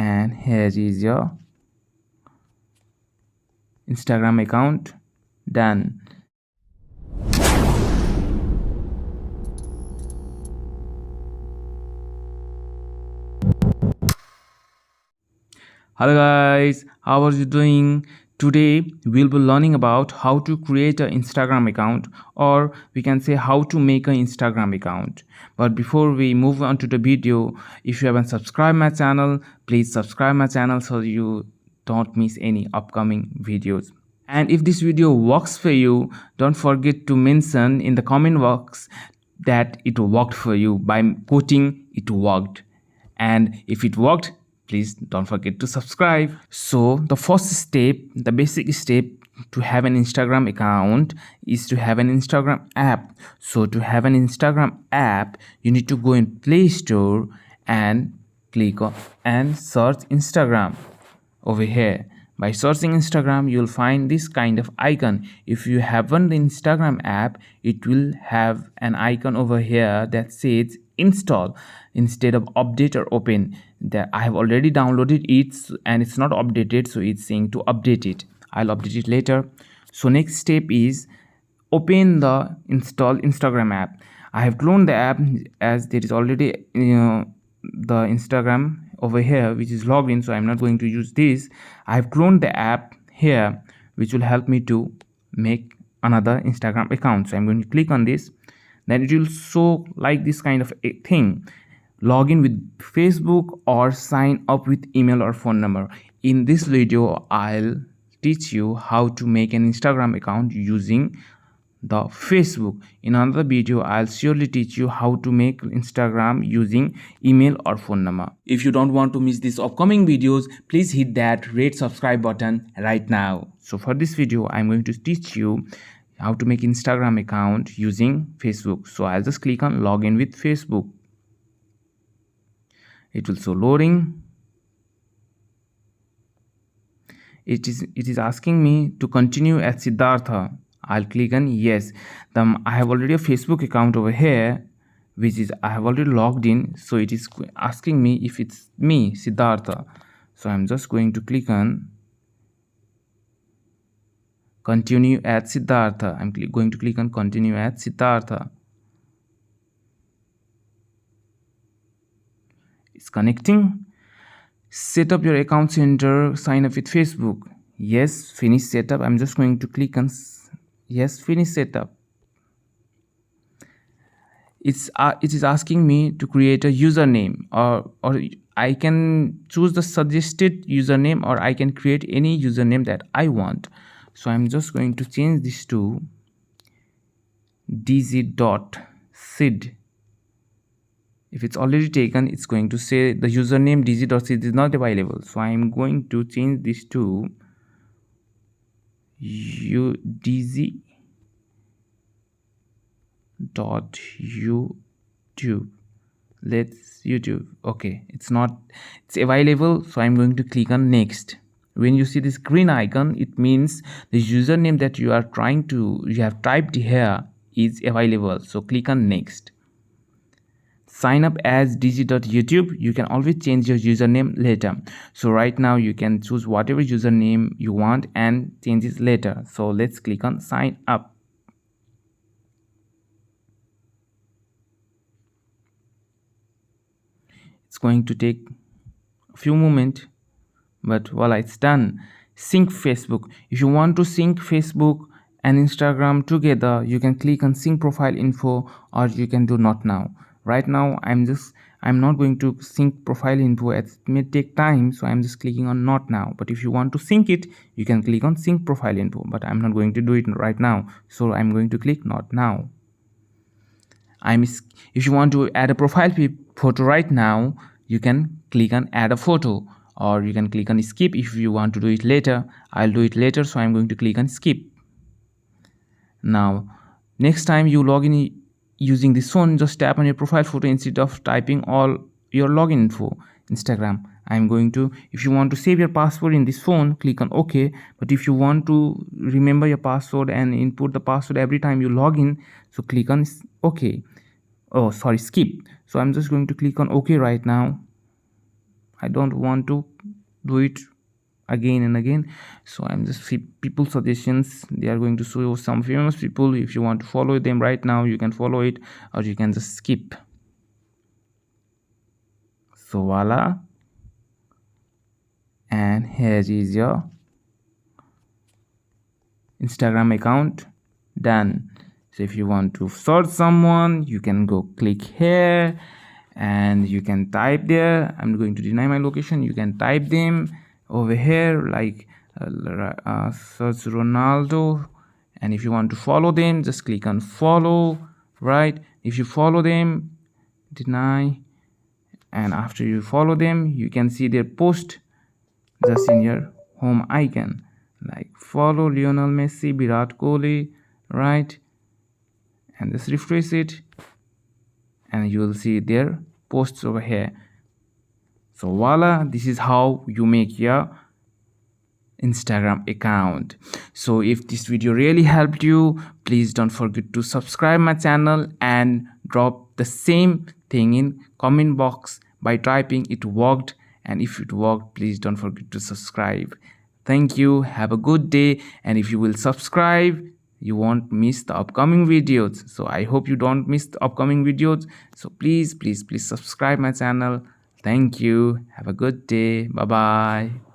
and here is your Instagram account. Done. Hello guys, how are you doing? Today we'll be learning about how to create an Instagram account, or we can say how to make an Instagram account. But before we move on to the video, if you haven't subscribed my channel, please subscribe my channel so you don't miss any upcoming videos. And if this video works for you, don't forget to mention in the comment box that it worked for you by quoting it worked. And if it worked, please don't forget to subscribe. So the first step, the basic step to have an Instagram account is to have an Instagram app. So to have an Instagram app, you need to go in Play Store and click on and search Instagram over here. By searching Instagram, you'll find this kind of icon. If you haven't the Instagram app, it will have an icon over here that says install instead of update or open. That I have already downloaded it and it's not updated, so it's saying to update it. I'll update it later. So next step is open the install Instagram app. I have cloned the app as there is already the Instagram over here which is logged in, so I'm not going to use this. I have cloned the app here which will help me to make another Instagram account. So I'm going to click on this. Then it will show like this kind of a thing: log in with Facebook or sign up with email or phone number. In this video I'll teach you how to make an Instagram account using the Facebook. In another video I'll surely teach you how to make Instagram using email or phone number. If you don't want to miss these upcoming videos, please hit that red subscribe button right now. So for this video I'm going to teach you how to make Instagram account using Facebook. So I'll just click on login with Facebook. It will show loading. It is asking me to continue as Siddhartha. I'll click on yes. I have already a Facebook account over here, which is I have already logged in. So it is asking me if it's me, Siddhartha. So I'm just going to click on continue at Siddhartha. I'm going to click on continue at Siddhartha. It's connecting. Set up your account center, sign up with Facebook. Yes, finish setup. I'm just going to click on yes, finish setup. It is asking me to create a username, or I can choose the suggested username, or I can create any username that I want. So I'm just going to change this to dz.sid. If it's already taken, it's going to say the username dz.sid is not available. So I'm going to change this to dz.youtube. Let's YouTube. Okay, it's available, so I'm going to click on next. When you see this green icon, it means the username that you have typed here is available. So click on next. Sign up as dz.youtube. You can always change your username later. So right now you can choose whatever username you want and change it later. So let's click on sign up. It's going to take a few moments, but voila, it's done. Sync Facebook. If you want to sync Facebook and Instagram together, you can click on sync profile info, or you can do not now. Right now I'm not going to sync profile info, it may take time, so I'm just clicking on not now. But if you want to sync it, you can click on sync profile info, but I'm not going to do it right now, so I'm going to click not now. If you want to add a profile photo right now, you can click on add a photo, or you can click on skip if you want to do it later. I'll do it later, so I'm going to click on skip. Now next time you log in using this phone, just tap on your profile photo instead of typing all your login info. Instagram, if you want to save your password in this phone, click on OK. But if you want to remember your password and input the password every time you log in, so click on OK. Oh sorry, skip. So I'm just going to click on OK right now. I don't want to do it again and again. So I'm just people suggestions. They are going to show you some famous people. If you want to follow them right now, you can follow it, or you can just skip. So voila, and here is your Instagram account done. So if you want to search someone, you can go click here and you can type there. I'm going to deny my location. You can type them over here, like search Ronaldo, and if you want to follow them, just click on follow. Right, if you follow them, deny, and after you follow them, you can see their post just in your home icon, like follow Lionel Messi, Virat Kohli, right? And just refresh it and you will see their posts over here. So voila, this is how you make your Instagram account. So if this video really helped you, please don't forget to subscribe my channel and drop the same thing in comment box by typing it worked, and if it worked, please don't forget to subscribe. Thank you, have a good day, and if you will subscribe, you won't miss the upcoming videos. So I hope you don't miss the upcoming videos. So please subscribe my channel. Thank you, have a good day, bye bye.